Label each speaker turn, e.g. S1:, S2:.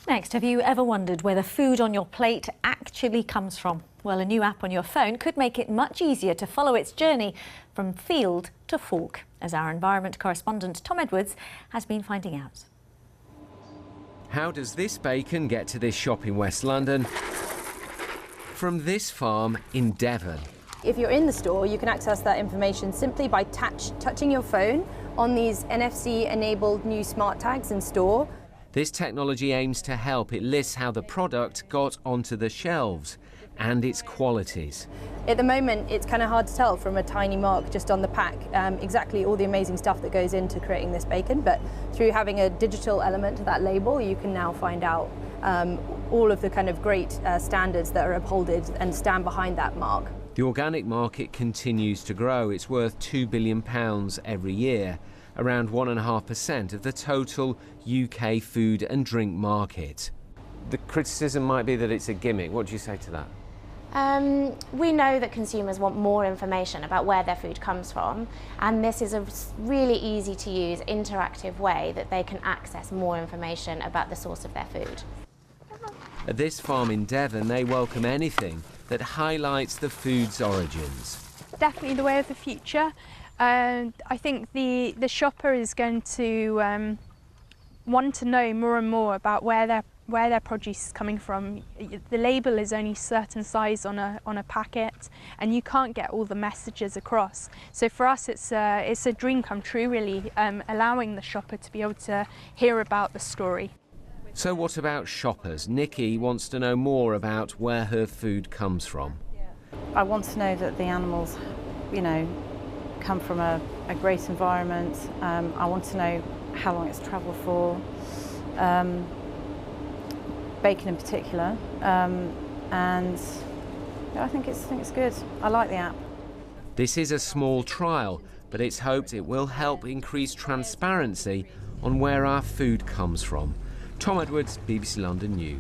S1: Next, have you ever wondered where the food on your plate actually comes from? Well, a new app on your phone could make it much easier to follow its journey from field to fork, as our environment correspondent Tom Edwards has been finding out.
S2: How does this bacon get to this shop in West London from this farm in Devon?
S3: If you're in the store, you can access that information simply by touching your phone on these NFC-enabled new smart tags in store.
S2: This technology aims to help. It lists how the product got onto the shelves and its qualities.
S3: At the moment, it's kind of hard to tell from a tiny mark just on the pack exactly all the amazing stuff that goes into creating this bacon, but through having a digital element to that label, you can now find out all of the kind of great standards that are upholded and stand behind that mark.
S2: The organic market continues to grow. It's worth £2 billion every year, around 1.5% of the total UK food and drink market. The criticism might be that it's a gimmick. What do you say to that?
S4: We know that consumers want more information about where their food comes from, and this is a really easy to use interactive way that they can access more information about the source of their food.
S2: At this farm in Devon, they welcome anything that highlights the food's origins.
S5: Definitely the way of the future. I think the shopper is going to want to know more and more about where their produce is coming from. The label is only a certain size on a packet, and you can't get all the messages across. So for us, it's a dream come true, really, allowing the shopper to be able to hear about the story.
S2: So what about shoppers? Nikki wants to know more about where her food comes from.
S6: I want to know that the animals, come from a great environment. I want to know how long it's travelled for. Bacon in particular, and I think it's good. I like the app.
S2: This is a small trial, but it's hoped it will help increase transparency on where our food comes from. Tom Edwards, BBC London News.